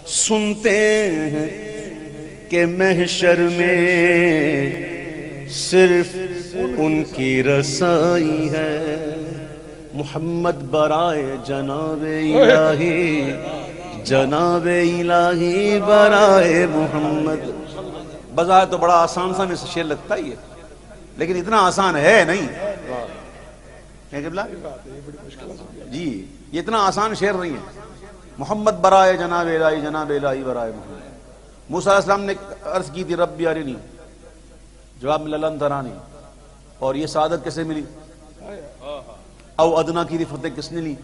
سنتے ہیں کہ محشر میں صرف ان کی رسائی ہے، محمد برائے جناب الہی، جناب الہی برائے محمد۔ بظاہر تو بڑا آسان سا میں سے شعر لگتا ہی ہے، لیکن اتنا آسان ہے نہیں جی، یہ اتنا آسان شعر نہیں ہے۔ محمد برائے جناب الہی، جناب الہی برائے محمد۔ موسیٰ علیہ السلام نے عرض کی تھی ربی ارنی، جواب ملا لن ترانی، اور یہ سعادت کیسے ملی؟ او ادنا کی فتح کس نے لی؟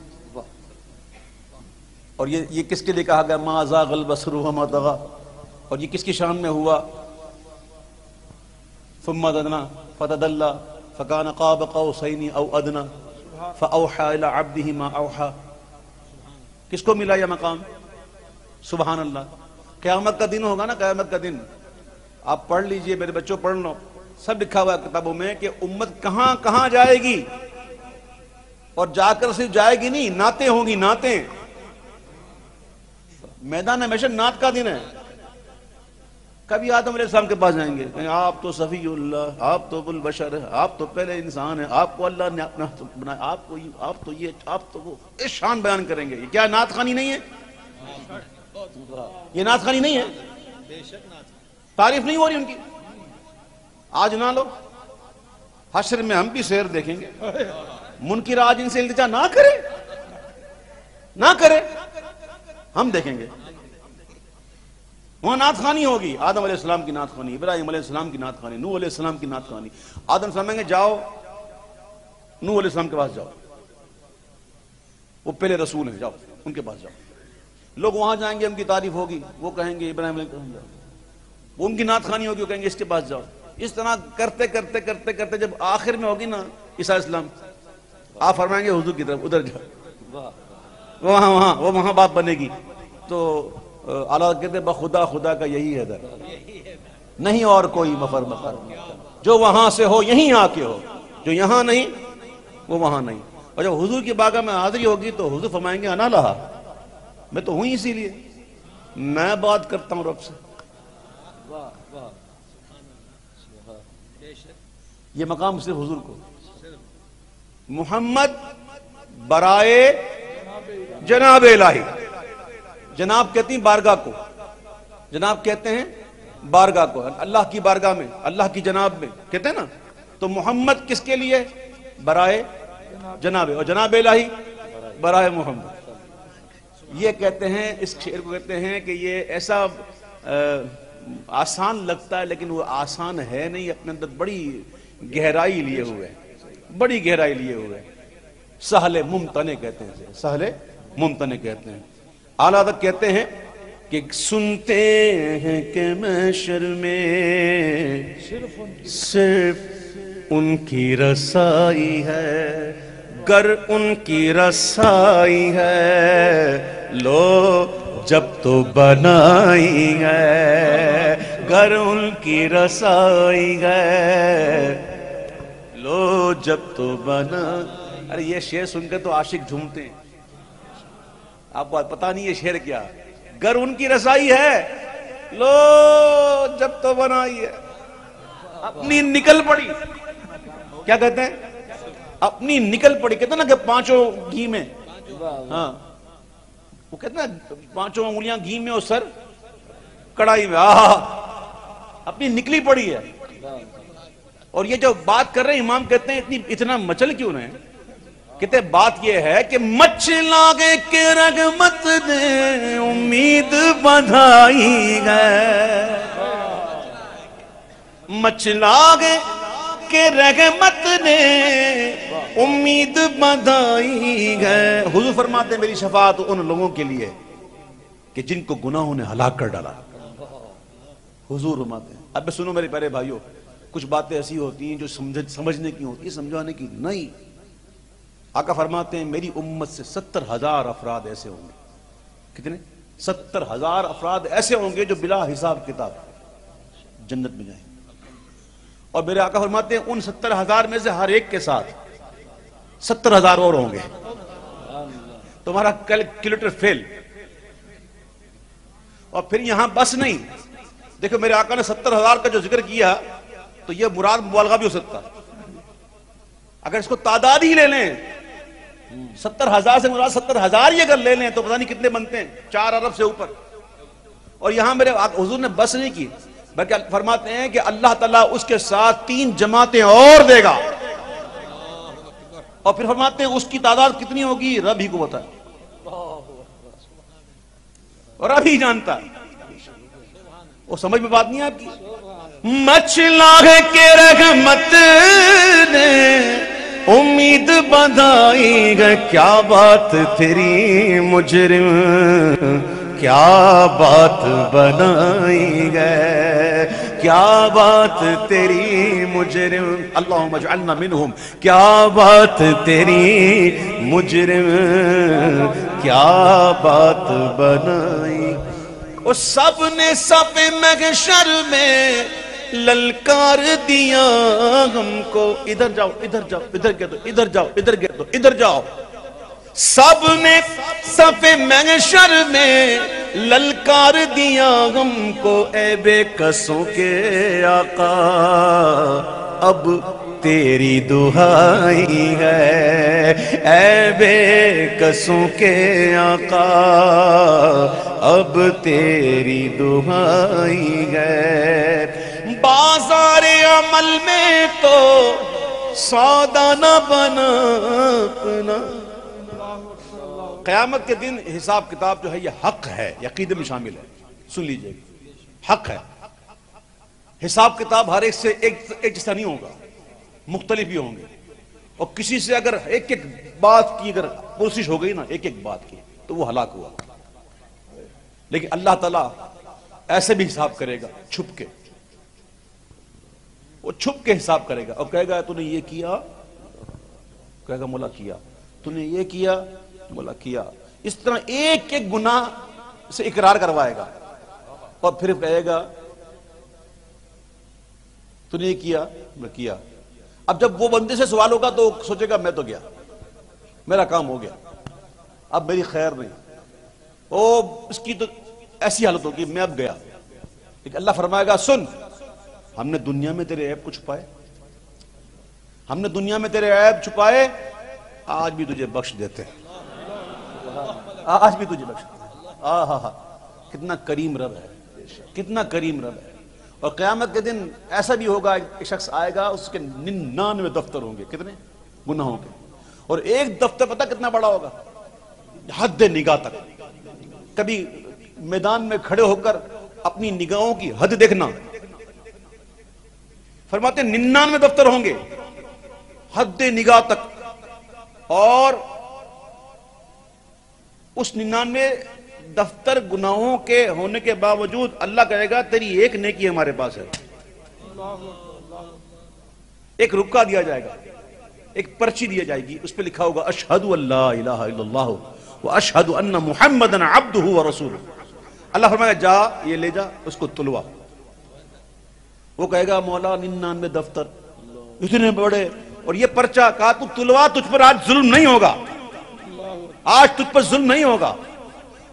اور یہ کس کے لیے کہا گیا ما زاغ البصر وما طغى، اور یہ کس کی شان میں ہوا؟ ثم دنا فتدلى فكان قاب قوسين او ادنى فاوحى الى عبده ما اوحى۔ کس کو ملا یہ مقام؟ سبحان اللہ۔ قیامت کا دن ہوگا نا، قیامت کا دن آپ پڑھ لیجئے، میرے بچوں پڑھ لو، سب لکھا ہوا ہے کتابوں میں کہ امت کہاں کہاں جائے گی، اور جا کر صرف جائے گی نہیں، نعتیں ہوں گی، نعتیں۔ میدان ہمیشہ نعت کا دن ہے۔ کبھی آدم علیہ السلام کے پاس جائیں گے کہ آپ تو صفی اللہ، آپ تو البشر ہے، آپ تو پہلے انسان ہے، آپ کو اللہ نے اپنا بنایا، آپ تو یہ، آپ تو وہ، اس شان بیان کریں گے۔ یہ کیا نعت خوانی نہیں ہے؟ یہ نعت خوانی نہیں ہے؟ تعریف نہیں ہو رہی ان کی؟ آج نہ لو، حشر میں ہم بھی سیر دیکھیں گے۔ منکر آج ان سے التجا نہ کرے، نہ کرے، ہم دیکھیں گے۔ وہاں نعت خوانی ہوگی، آدم علیہ السلام کی نعت خوانی، ابراہیم علیہ السلام کی نعت خوانی، نوح علیہ السلام کی نعت خوانی۔ آدم فرمائیں گے جاؤ نوح علیہ السلام کے پاس جاؤ، وہ پہلے رسول ہیں، جاؤ ان کے پاس جاؤ۔ لوگ وہاں جائیں گے، ان کی تعریف ہوگی، وہ کہیں گے ابراہیم علیہ السلام جاؤ، وہ ان کی نعت خوانی ہوگی، وہ کہیں گے اس کے پاس جاؤ۔ اس طرح کرتے کرتے کرتے کرتے جب آخر میں ہوگی نا عیسیٰ علیہ السلام، آپ فرمائیں گے حضور کی طرف ادھر جاؤ، وہاں بات بنے گی۔ تو اعلیٰ کہتے ہیں بخدا خدا کا یہی ہے در، نہیں اور کوئی مفر مفر، جو وہاں سے ہو یہیں آ کے ہو، جو یہاں نہیں وہ وہاں نہیں۔ اور جب حضور کی بارگاہ میں حاضری ہوگی تو حضور فرمائیں گے انا لہا، میں تو ہوں اسی لیے، میں بات کرتا ہوں رب سے۔ یہ مقام صرف حضور کو۔ محمد برائے جناب الہی، جناب کہتی ہیں بارگاہ کو، جناب کہتے ہیں بارگاہ کو، اللہ کی بارگاہ میں، اللہ کی جناب میں کہتے ہیں نا۔ تو محمد کس کے لیے؟ برائے جناب، اور جناب الہی برائے محمد۔ یہ کہتے ہیں، اس شعر کو کہتے ہیں کہ یہ ایسا آسان لگتا ہے لیکن وہ آسان ہے نہیں، اپنے اندر بڑی گہرائی لیے ہوئے، بڑی گہرائی لیے ہوئے۔ سہل ممتنع کہتے ہیں، سہل ممتنع کہتے ہیں۔ اعلیٰ حضرت کہتے ہیں کہ سنتے ہیں کہ محشر میں صرف ان کی رسائی ہے، گر ان کی رسائی ہے لو جب تو بنائی ہے، گر ان کی رسائی ہے لو جب تو بنا۔ ارے یہ شعر سن کے تو عاشق جھومتے ہیں، آپ کو پتہ نہیں یہ شعر کیا؟ گر ان کی رسائی ہے لو جب تو بنائی ہے، اپنی نکل پڑی، کیا کہتے ہیں؟ اپنی نکل پڑی، کہتے ہیں نا کہ پانچوں گھی میں، ہاں وہ کہتے ہیں پانچوں انگلیاں گھی میں اور سر کڑائی میں، اپنی نکلی پڑی ہے۔ اور یہ جو بات کر رہے ہیں امام کہتے ہیں اتنا مچل کیوں رہے ہیں؟ کہتے ہیں بات یہ ہے کہ مچلا گے کہ رحمت نے امید بندھائی ہے، مچلا گے کہ رحمت نے امید بندھائی ہے۔ حضور فرماتے ہیں میری شفاعت ان لوگوں کے لیے کہ جن کو گناہوں نے ہلاک کر ڈالا۔ حضور فرماتے ہیں، اب سنو میرے پیارے بھائیوں، کچھ باتیں ایسی ہوتی ہیں جو سمجھنے کی ہوتی ہیں، سمجھانے کی نہیں۔ آقا فرماتے ہیں میری امت سے 70,000 افراد ایسے ہوں گے، کتنے؟ 70,000 افراد ایسے ہوں گے جو بلا حساب کتاب جنت میں جائیں گے۔ اور میرے آقا فرماتے ہیں ان 70,000 میں سے ہر ایک کے ساتھ 70,000 اور ہوں گے۔ تمہارا کیلکولیٹر فیل۔ اور پھر یہاں بس نہیں، دیکھو میرے آقا نے 70,000 کا جو ذکر کیا تو یہ مراد مبالغہ بھی ہو سکتا، اگر اس کو تعداد ہی لے لیں 70,000 سے مراد 70,000 ہی اگر لے لیں تو پتہ نہیں کتنے بنتے ہیں، 4 ارب سے اوپر. اور یہاں میرے حضور نے بس نہیں کی بلکہ فرماتے ہیں کہ اللہ تعالیٰ اس کے ساتھ 3 جماعتیں اور دے گا، اور پھر فرماتے ہیں اس کی تعداد کتنی ہوگی رب ہی کو پتہ ہے، اور رب ہی جانتا ہے. وہ سمجھ میں بات نہیں ہے آپ کی؟ مچلا کے رحمت نے امید بندائی گا، کیا بات تیری مجرم، کیا بات بنائی گئے، کیا بات تیری مجرم، اللہم اجعلنا منہم، کیا بات تیری مجرم، کیا بات بنائی. اور سب نے سب محشر میں للکار دیا ہم کو، ادھر جاؤ ادھر جاؤ ادھر گئے تو ادھر جاؤ ادھر گئے تو ادھر جاؤ. سب نے صف محشر میں للکار دیا ہم کو، اے بے کسوں کے آقا اب تیری دہائی ہے، اے بے کسوں کے آقا اب تیری دہائی ہے. بازار عمل میں تو سودا نہ بنا اپنا. قیامت کے دن حساب کتاب جو ہے یہ حق ہے، عقیدے میں شامل ہے، سن لیجئے، حق ہے. حساب کتاب ہر ایک سے ایک جیسا نہیں ہوگا، مختلف بھی ہوں گے، اور کسی سے اگر ایک ایک بات کی اگر کوشش ہو گئی نا ایک ایک بات کی تو وہ ہلاک ہوا. لیکن اللہ تعالیٰ ایسے بھی حساب کرے گا چھپ کے، وہ چھپ کے حساب کرے گا اور کہے گا تو نے یہ کیا، کہے گا مولا کیا، تو نے یہ کیا، مولا کیا. اس طرح ایک ایک گناہ سے اقرار کروائے گا اور پھر کہے گا تو نے یہ کیا، میں کیا. اب جب وہ بندے سے سوال ہوگا تو سوچے گا میں تو گیا، میرا کام ہو گیا، اب میری خیر نہیں. اس کی تو ایسی حالت ہوگی میں اب گیا. لیکن اللہ فرمائے گا سن، ہم نے دنیا میں تیرے عیب کو چھپائے، ہم نے دنیا میں تیرے عیب چھپائے، آج بھی تجھے بخش دیتے ہیں، آج بھی تجھے بخش دیتے ہیں. کتنا کریم رب ہے، کتنا کریم رب ہے. اور قیامت کے دن ایسا بھی ہوگا ایک شخص آئے گا اس کے 99 دفتر ہوں گے، کتنے گناہوں کے، اور ایک دفتر پتہ کتنا بڑا ہوگا، حد نگاہ تک. کبھی میدان میں کھڑے ہو کر اپنی نگاہوں کی حد دیکھنا. فرماتے ہیں 99 دفتر ہوں گے حد نگاہ تک، اور اس 99 دفتر گناہوں کے ہونے کے باوجود اللہ کہے گا تیری ایک نیکی ہمارے پاس ہے. ایک رکا دیا جائے گا، ایک پرچی دیا جائے گی، اس پہ لکھا ہوگا اشہد ان لا الہ الا اللہ واشہد ان محمدًا عبدہ ورسولہ. اللہ فرمائے گا جا یہ لے جا اس کو تلوا. وہ کہے گا مولا 99 دفتر اتنے بڑے اور یہ پرچہ، کہا تو تلوا، تجھ پر آج ظلم نہیں ہوگا، آج تجھ پر ظلم نہیں ہوگا.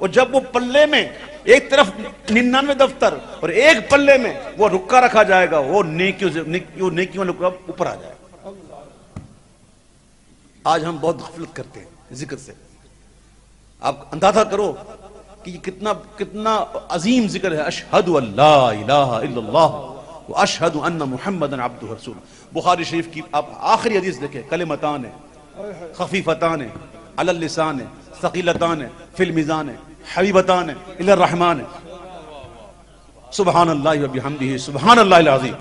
اور جب وہ پلے میں ایک طرف 99 دفتر اور ایک پلے میں وہ رکا رکھا جائے گا، وہ نیکیوں رکا اوپر آ جائے گا. آج ہم بہت غفلت کرتے ہیں ذکر سے. آپ اندازہ کرو کہ یہ کتنا عظیم ذکر ہے، اشہد ان لا الہ الا اللہ واشہد ان محمدًا عبدہ ورسولہ. بخاری شریف کی آپ آخری حدیث دیکھیں، کلمتان خفیفتان علی اللسان ثقیلتان فی المیزان حبیبتان الی الرحمن سبحان اللہ وبحمدہ سبحان اللہ العظیم.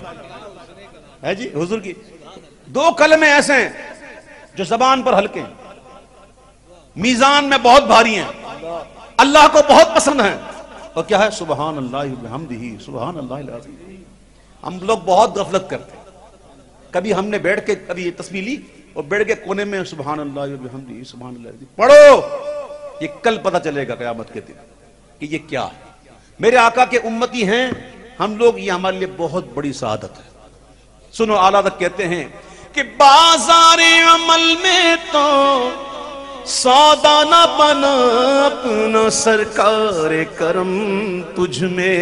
ہے جی حضور کی 2 کلمے ایسے ہیں جو زبان پر ہلکے ہیں، میزان میں بہت بھاری ہیں، اللہ کو بہت پسند ہیں. اور کیا ہے؟ سبحان اللہ وبحمدہ سبحان اللہ العظیم. ہم لوگ بہت غفلت کرتے ہیں. کبھی ہم نے بیٹھ کے کبھی یہ تسبیح لی اور بیٹھ کے کونے میں سبحان اللہ وبحمدہ سبحان اللہ العظیم پڑھو. یہ کل پتہ چلے گا قیامت کے دن کہ یہ کیا ہے. میرے آقا کے امتی ہیں ہم لوگ، یہ ہمارے لیے بہت بڑی سعادت ہے. سنو اعلیٰ تک کہتے ہیں کہ بازار عمل میں تو سودا نہ بنا اپنا سرکار کرم تجھ میں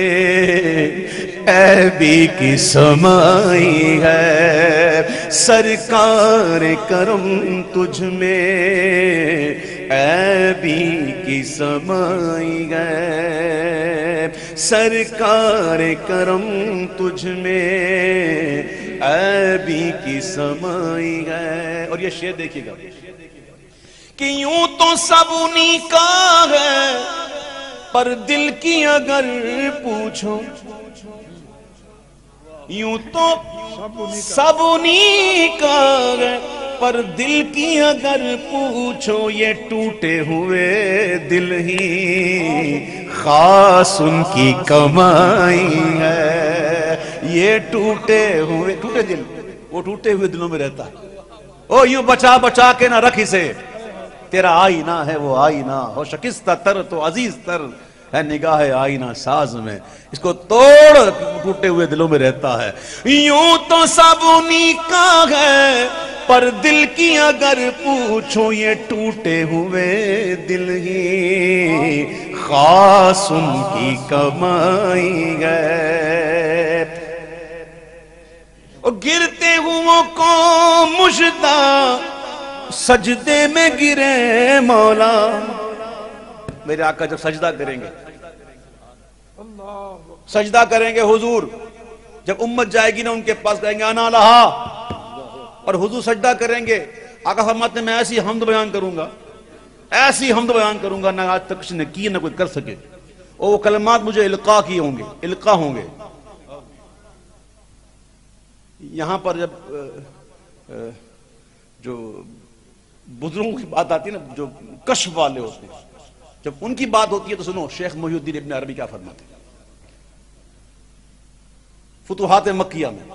عیبی کی سمائی ہے، سرکار کرم تجھ میں عیبی کی سمائی ہے، سرکار کرم تجھ میں عیبی کی سمائی ہے۔ اور یہ شعر دیکھیے گا کہ یوں تو سب انہی کا ہے پر دل کی اگر پوچھو، یوں تو سب انہی کا ہے پر دل کی اگر پوچھو، یہ ٹوٹے ہوئے دل ہی خاص ان کی کمائی ہے، یہ ٹوٹے دل، وہ ٹوٹے ہوئے دلوں میں رہتا ہے۔ او یوں بچا بچا کے نہ رکھ اسے، تیرا آئینہ ہے وہ آئینہ، ہو شکستہ تر تو عزیز تر ہے نگاہ آئینہ ساز میں، اس کو توڑ ٹوٹے ہوئے دلوں میں رہتا ہے۔ یوں تو سب انہی کا ہے پر دل کی اگر پوچھو، یہ ٹوٹے ہوئے دل ہی خاص ان کی کمائی ہے۔ اور گرتے ہوئوں کو مژدہ سجدے میں گرے مولا، میرے آقا جب سجدہ کریں گے، سجدہ کریں گے حضور، جب امت جائے گی نا ان کے پاس کہیں گے انا لہا، اور حضور سجدہ کریں گے، آقا فرماتے ہیں میں ایسی حمد بیان کروں گا، ایسی حمد بیان کروں گا نہ آج تک کسی نے کی نہ کوئی کر سکے، اور وہ کلمات مجھے القا کیے ہوں گے، القا ہوں گے۔ یہاں پر جب جو بزرگوں کی بات آتی ہے نا، جو کشف والے ہوتے ہیں، جب ان کی بات ہوتی ہے تو سنو شیخ محی الدین ابن عربی کیا فرماتے ہیں۔ فتوحات مکیہ میں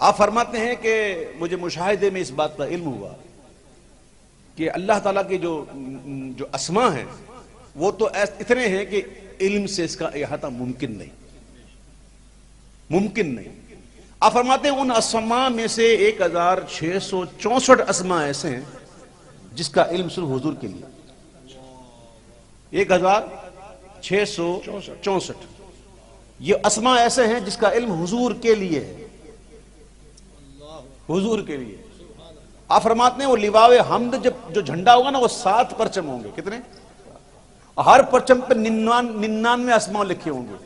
آپ فرماتے ہیں کہ مجھے مشاہدے میں اس بات کا علم ہوا کہ اللہ تعالیٰ کے جو اسماء ہیں وہ تو اتنے ہیں کہ علم سے اس کا احاطہ ممکن نہیں۔ آپ فرماتے ہیں ان اسماء میں سے 1664 اسماء ایسے ہیں جس کا علم صرف حضور کے لیے، 1664 یہ اسماء ایسے ہیں جس کا علم حضور کے لیے ہے، حضور کے لیے۔ آپ فرماتے ہیں وہ لواء حمد جب جو جھنڈا ہوگا نا وہ 7 پرچم ہوں گے، کتنے؟ ہر پرچم پہ 99 اسماء لکھے ہوں گے۔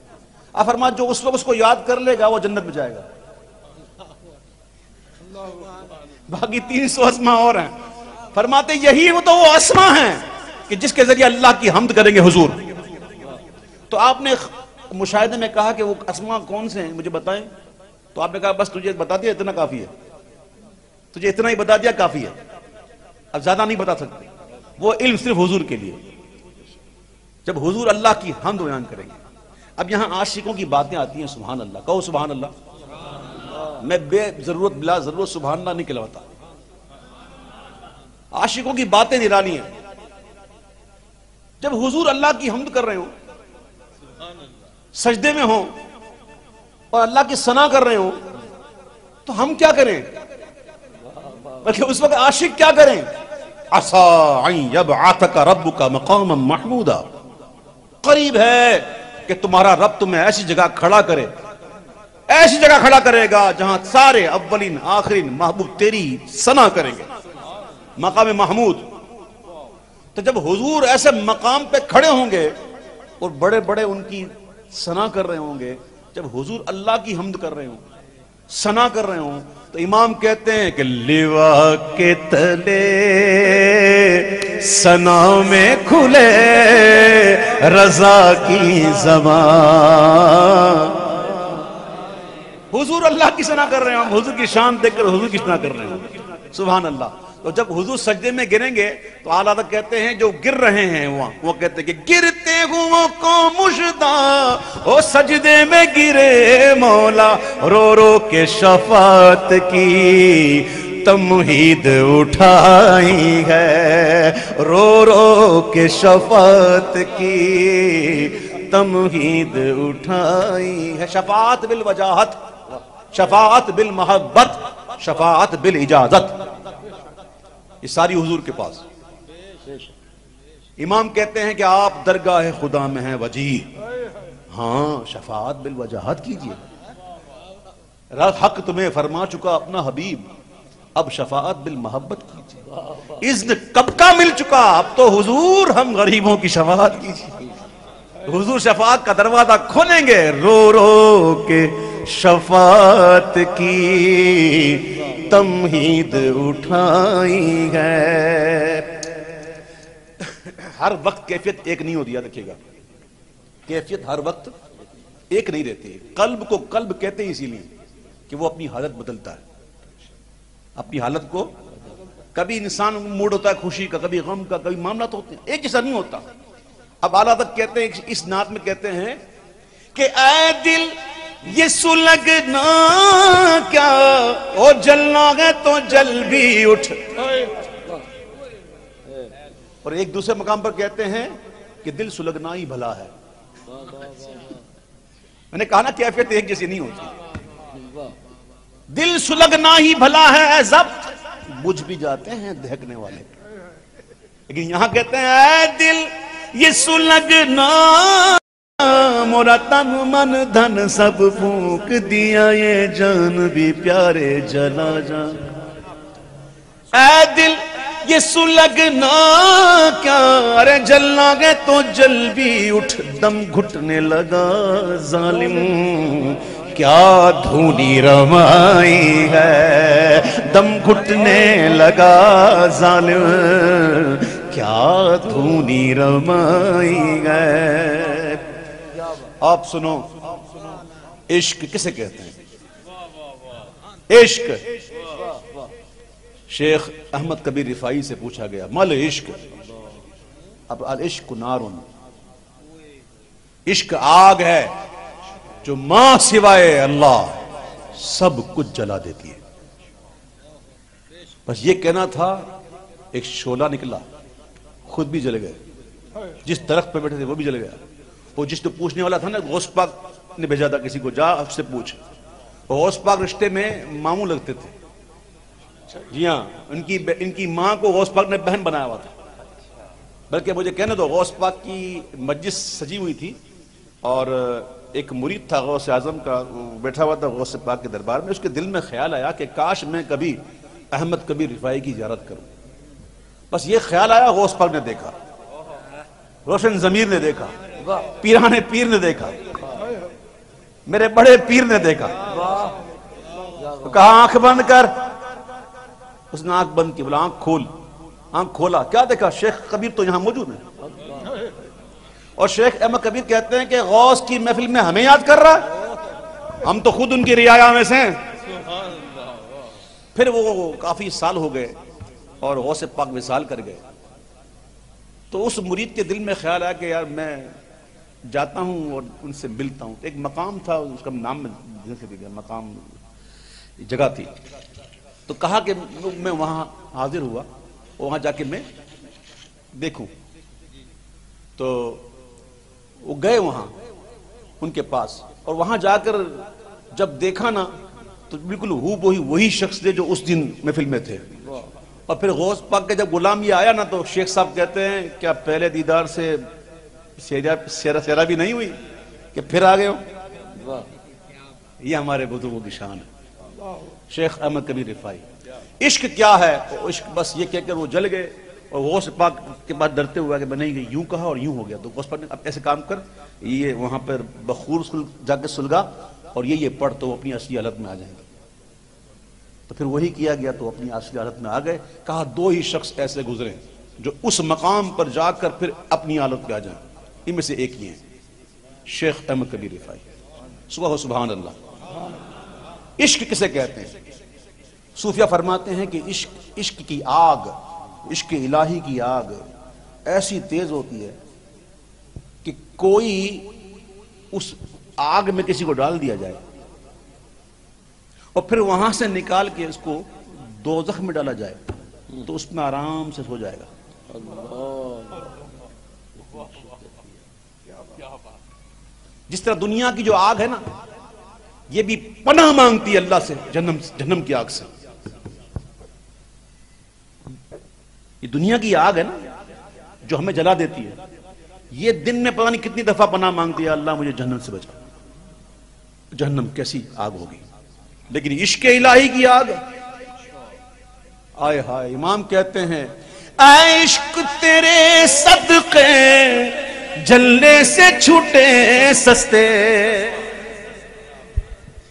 آپ فرماتے جو اس وقت اس کو یاد کر لے گا وہ جنت میں جائے گا، باقی 300 اسماء اور ہیں۔ فرماتے یہی وہ تو وہ اسماء ہیں کہ جس کے ذریعے اللہ کی حمد کریں گے حضور۔ تو آپ نے مشاہدے میں کہا کہ وہ اسماء کون سے ہیں مجھے بتائیں، تو آپ نے کہا بس تجھے بتا دیا اتنا کافی ہے، تجھے اتنا ہی بتا دیا کافی ہے، اب زیادہ نہیں بتا سکتے۔ وہ علم صرف حضور کے لیے، جب حضور اللہ کی حمد بیان کریں گے۔ اب یہاں عاشقوں کی باتیں آتی ہیں، سبحان اللہ، کہو سبحان اللہ۔ میں بے ضرورت بلا ضرورت سبحان اللہ نہیں کہلواتا، عاشقوں کی باتیں نرالی ہیں۔ جب حضور اللہ کی حمد کر رہے ہوں، سجدے میں ہوں اور اللہ کی ثنا کر رہے ہوں، تو ہم کیا کریں؟ بلکہ اس وقت عاشق کیا کریں؟ عَسَىٰ أَن يَبْعَثَكَ رَبُّكَ مَقَامًا مَحْمُودًا، قریب ہے کہ تمہارا رب تمہیں ایسی جگہ کھڑا کرے، ایسی جگہ کھڑا کرے گا جہاں سارے اولین آخرین محبوب تیری ثنا کریں گے، مقام محمود۔ تو جب حضور ایسے مقام پہ کھڑے ہوں گے اور بڑے بڑے ان کی ثنا کر رہے ہوں گے، جب حضور اللہ کی حمد کر رہے ہوں، ثنا کر رہے ہوں، تو امام کہتے ہیں کہ لیوا کے تلے ثنا میں کھلے رضا کی زبان۔ حضور اللہ کی ثنا کر رہے ہوں، حضور کی شان دیکھ کر حضور کی ثنا کر رہے ہوں، سبحان اللہ۔ تو جب حضور سجدے میں گریں گے تو اعلیٰ حضرت کہتے ہیں جو گر رہے ہیں وہاں، وہ کہتے ہیں کہ گرتے ہوں کو مژدہ او سجدے میں گرے مولا، رو رو کے شفاعت کی تمہید اٹھائی ہے، رو رو کے شفاعت کی تمہید اٹھائی ہے۔ شفاعت بالوجاہت، شفاعت بالمحبت، شفاعت بالاجازت، یہ ساری حضور کے پاس۔ امام کہتے ہیں کہ آپ درگاہ خدا میں ہیں وجیہ، ہاں شفاعت بالوجاہت کیجئے، حق تمہیں فرما چکا اپنا حبیب، اب شفاعت بالمحبت کیجئے، اذن کب کا مل چکا، اب تو حضور ہم غریبوں کی شفاعت کیجئے۔ حضور شفاعت کا دروازہ کھولیں گے، رو رو کے شفاعت کی تمہید اٹھائی ہے۔ ہر وقت کیفیت ایک نہیں ہوتی، یاد رکھیے گا، کیفیت ہر وقت ایک نہیں رہتی۔ قلب کو قلب کہتے ہیں اسی لیے کہ وہ اپنی حالت بدلتا ہے، اپنی حالت کو، کبھی انسان موڈ ہوتا ہے خوشی کا، کبھی غم کا، کبھی معاملات ہوتے ہیں، ایک جیسا نہیں ہوتا۔ اب اعلیٰ تک کہتے ہیں، اس نعت میں کہتے ہیں کہ اے دل یہ سلگنا کیا، او جلنا ہے تو جل بھی اٹھ، اور ایک دوسرے مقام پر کہتے ہیں کہ دل سلگنا ہی بھلا ہے۔ میں نے کہا نا کیفیت ایک جیسی نہیں ہوتی، دل سلگنا ہی بھلا ہے اے ضبط، بجھ بھی جاتے ہیں دہکنے والے، لیکن یہاں کہتے ہیں اے دل یہ سلگنا، مورا تن من دھن سب پھونک دیا، یہ جان بھی پیارے جلا جان، اے دل یہ سلگنا کیا، ارے جلنا گے تو جل بھی اٹھ، دم گھٹنے لگا ظالم کیا دھونی رمائی ہے، دم گھٹنے لگا ظالم کیا دھونی رمائی ہے۔ آپ سنو، عشق کسے کہتے ہیں؟ عشق، شیخ احمد کبیر رفاعی سے پوچھا گیا مال عشق، اب العشق نارن، عشق آگ ہے جو ماں سوائے اللہ سب کچھ جلا دیتی ہے۔ بس یہ کہنا تھا، ایک شعلہ نکلا، خود بھی جل گئے، جس درخت پہ بیٹھے تھے وہ بھی جل گیا، وہ جس تو پوچھنے والا تھا نا، غوث پاک نے بھیجا تھا کسی کو، جا اس سے پوچھ، وہ غوث پاک رشتے میں ماموں لگتے تھے، جی ہاں، ان کی ماں کو غوث پاک نے بہن بنایا ہوا تھا، بلکہ مجھے کہنے دو، غوث پاک کی مجلس سجی ہوئی تھی، اور ایک مرید تھا غوث اعظم کا، بیٹھا ہوا تھا غوث پاک کے دربار میں، اس کے دل میں خیال آیا کہ کاش میں کبھی احمد کبیر رفاعی کی زیارت کروں۔ بس یہ خیال آیا، غوث پاک نے دیکھا، روشن ضمیر نے دیکھا، پیران پیر نے دیکھا، میرے بڑے پیر نے دیکھا، تو کہا آنکھ بند کر، اس نے آنکھ بند کی، بولا آنکھ کھول، آنکھ کھولا، کیا دیکھا؟ شیخ کبیر تو یہاں موجود ہے، اور شیخ احمد کبیر کہتے ہیں کہ غوث کی محفل میں ہمیں یاد کر رہا ہے، ہم تو خود ان کی رعایا میں سے ہیں۔ پھر وہ کافی سال ہو گئے اور غوث پاک وصال کر گئے، تو اس مرید کے دل میں خیال آیا کہ یار میں جاتا ہوں اور ان سے ملتا ہوں۔ ایک مقام تھا، اس کا نام میں مقام جگہ تھی، تو کہا کہ میں وہاں حاضر ہوا، وہاں جا کے میں دیکھوں، تو وہ گئے وہاں ان کے پاس، اور وہاں جا کر جب دیکھا نا تو بالکل وہی شخص تھے جو اس دن محفل میں تھے۔ اور پھر غوث پاک کے جب غلام یہ آیا نا تو شیخ صاحب کہتے ہیں کیا پہلے دیدار سے سیرا بھی نہیں ہوئی کہ پھر آ گئے ہو؟ یہ ہمارے بزرگوں کی شان ہے۔ شیخ احمد کبیر رفاعی، عشق کیا ہے؟ عشق بس یہ کہہ کر وہ جل گئے، اور غوث پاک کے بعد ڈرتے ہوا کہ میں نہیں، یوں کہا اور یوں ہو گیا، تو غوث پاک نے اب ایسے کام کر، یہ وہاں پر بخور جا کے سلگا، اور یہ پڑھ تو وہ اپنی اصلی حالت میں آ جائیں گے۔ تو پھر وہی کیا گیا، تو اپنی اصلی حالت میں آ گئے۔ کہا دو ہی شخص ایسے گزرے جو اس مقام پر جا کر پھر اپنی حالت پہ آ جائیں، ان میں سے ایک ہی ہیں شیخ احمد کبیر رفاعی۔ سبحان اللہ۔ عشق کسے کہتے ہیں؟ صوفیہ فرماتے ہیں کہ عشق کی آگ، عشق الہی کی آگ ایسی تیز ہوتی ہے کہ کوئی اس آگ میں کسی کو ڈال دیا جائے اور پھر وہاں سے نکال کے اس کو دوزخ میں ڈالا جائے تو اس میں آرام سے سو جائے گا۔ جس طرح دنیا کی جو آگ ہے نا، یہ بھی پناہ مانگتی ہے اللہ سے جہنم کی آگ سے۔ یہ دنیا کی آگ ہے نا، جو ہمیں جلا دیتی ہے. یہ دن میں پتہ نہیں کتنی دفعہ پناہ مانگتی ہے, اللہ مجھے جہنم سے بچا. جہنم کیسی آگ ہوگی, لیکن عشق الہی کی آگ. آئے ہائے, امام کہتے ہیں اے عشق تیرے صدقے جلنے سے چھوٹے سستے,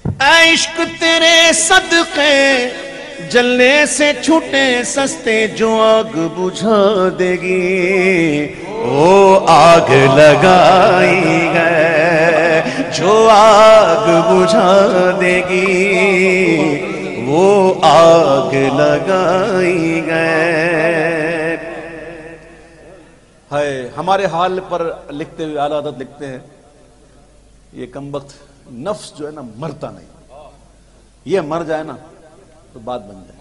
اے عشق تیرے صدقے جلنے سے چھوٹے سستے, جو آگ بجھا دے گی وہ آگ لگائی گئے, جو آگ بجھا دے گی وہ آگ لگائی گئے. ہے ہمارے حال پر لکھتے ہوئے اعلیٰ حضرت لکھتے ہیں, یہ کمبخت نفس جو ہے نا مرتا نہیں, یہ مر جائے نا تو بات بن جائے.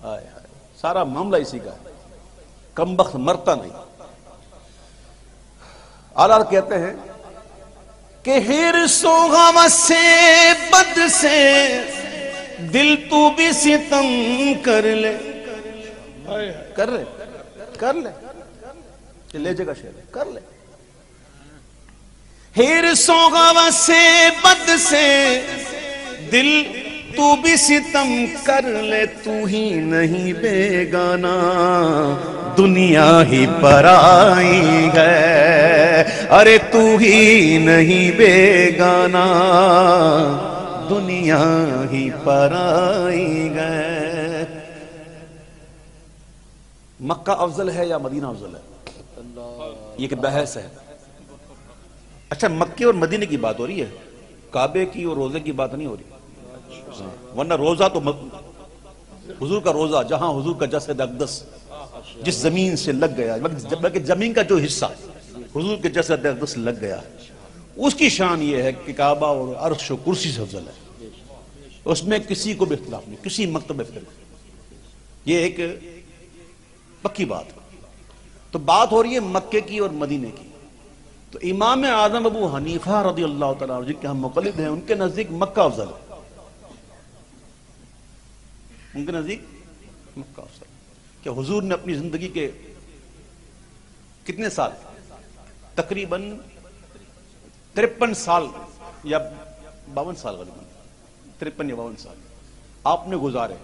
آئے ہائے, سارا معاملہ اسی کا ہے, کمبخت مرتا نہیں. اعلیٰ کہتے ہیں کہ حرص و غم سے بد سے دل تو بھی ستم کر لے, کر لے کر لے, لے جگہ شہر کر لے. حرص و غم سے بد سے دل تو بھی ستم کر لے, تو ہی نہیں بیگانہ دنیا ہی پرائی ہے, ارے تو ہی نہیں بیگانہ دنیا ہی پرائی ہے. مکہ افضل ہے یا مدینہ افضل ہے, یہ ایک بحث ہے. اچھا, مکے اور مدینے کی بات ہو رہی ہے, کعبے کی اور روزے کی بات نہیں ہو رہی. ورنہ روزہ تو حضور کا روزہ, جہاں حضور کا جسد اقدس جس زمین سے لگ گیا, بلکہ زمین کا جو حصہ حضور کے جسد اقدس لگ گیا, اس کی شان یہ ہے کہ کعبہ اور عرش و کرسی سے افضل ہے. اس میں کسی کو بھی اختلاف نہیں, کسی مکتب میں فرق. یہ ایک پکی بات. تو بات ہو رہی ہے مکے کی اور مدینے کی. تو امام اعظم ابو حنیفہ رضی اللہ تعالیٰ عنہ, جن کے ہم مقلد ہیں, ان کے نزدیک مکہ افضل ہے. ان کے نزدیک مکہ افضل. کہ حضور نے اپنی زندگی کے کتنے سال, تقریباً 53 سال یا 52 سال, غالباً 53 یا 52 سال آپ نے گزارے,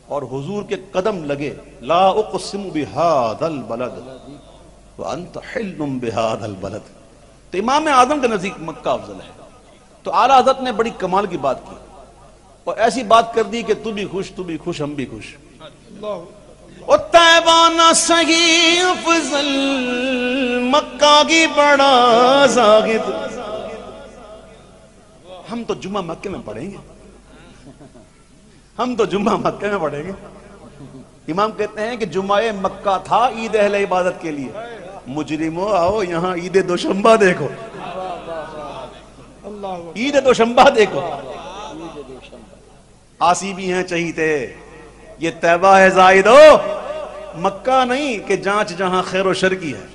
اور حضور کے قدم لگے لا اقسم بہذا البلد وانت حل بہذا البلد. تو امام اعظم کے نزدیک مکہ افضل ہے. تو اعلیٰ حضرت نے بڑی کمال کی بات کی, اور ایسی بات کر دی کہ تو بھی خوش, تو بھی خوش, ہم بھی خوش. اور طیبہ نہ سہی افضل مکہ کی بڑا زاہد. ہم تو جمعہ مکے میں پڑھیں گے, ہم تو جمعہ مکے میں پڑھیں گے. امام کہتے ہیں کہ جمعہ مکہ تھا عید اہل عبادت کے لیے, مجرموں آؤ یہاں عید دوشنبہ دیکھو, عید دوشنبہ دیکھو. آسی بھی ہیں چہیتے, یہ طیبہ ہے زائد ہو, مکہ نہیں کہ جانچ جہاں خیر و شر کی ہے.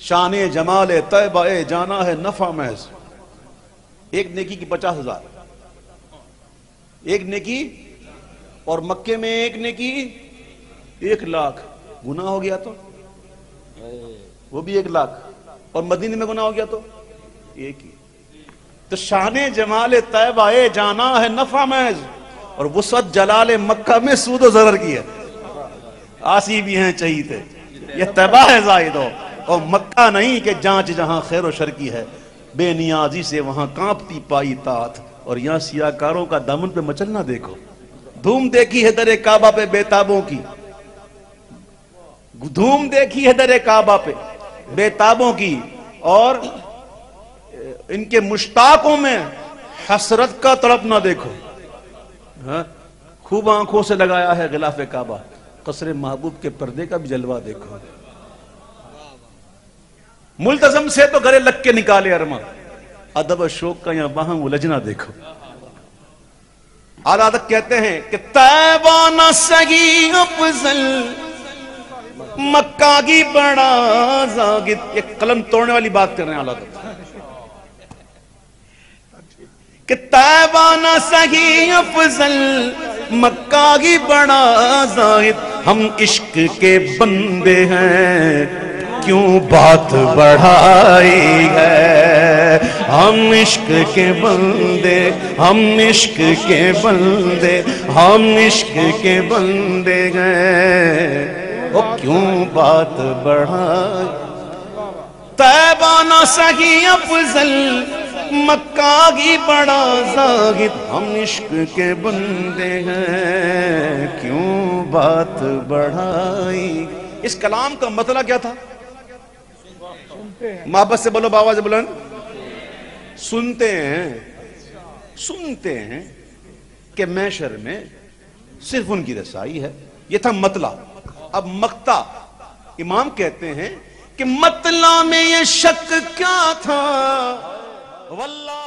شان جمال طیبہ جانا ہے نفع محض. ایک نیکی کی 50,000 ایک نیکی, اور مکے میں ایک نیکی 1,00,000. گناہ ہو گیا تو وہ بھی 1,00,000, اور مدینے میں گناہ ہو گیا تو ایک ہی. تو شان جمال طیبہ جانا ہے نفع محض, اور وسعت جلال مکہ میں سود و ضرر کی ہے. آسی بھی ہیں چہیتے, یہ طیبہ ہے زائد ہو, اور مکہ نہیں کہ جانچ جہاں خیر و شر کی ہے. بے نیازی سے وہاں کانپتی پائی تات, اور یہاں سیاکاروں کا دامن پہ مچلنا دیکھو. دھوم دیکھی ہے در کعبہ پہ بیتابوں کی, دھوم دیکھی ہے در کعبہ پہ بیتابوں کی, اور ان کے مشتاقوں میں حسرت کا تڑپنا دیکھو. خوب آنکھوں سے لگایا ہے غلاف کعبہ, قصر محبوب کے پردے کا بھی جلوہ دیکھو. ملتزم سے تو گلے لگ کے نکالے ارما, ادب و شوق کا یہاں وہاں الجھنا دیکھو. اعلیٰ حضرت کہتے ہیں کہ طیبہ نہ سہی افضل مکہ کی بڑا زاہد. یہ قلم توڑنے والی بات کر رہے ہیں اعلیٰ حضرت, کہ طیبہ نہ سہی افضل مکہ کی بڑا زاہد. ہم عشق کے بندے ہیں کیوں بات بڑھائی ہے؟ ہم عشق کے بندے، ہم عشق کے بندے، ہم عشق کے بندے گئے، وہ کیوں بات بڑھائی؟ طیبہ نہ سہی افضل، مکہ ہی بڑا زاہد، ہم عشق کے بندے ہیں، کیوں بات بڑھائی؟ اس کلام کا مطلب کیا تھا؟ محبت سے بولو، باواز بلند، سنتے ہیں کہ محشر میں صرف ان کی رسائی ہے، یہ تھا مطلب۔ اب مقطع، امام کہتے ہیں کہ مطلع میں یہ شک کیا تھا، واللہ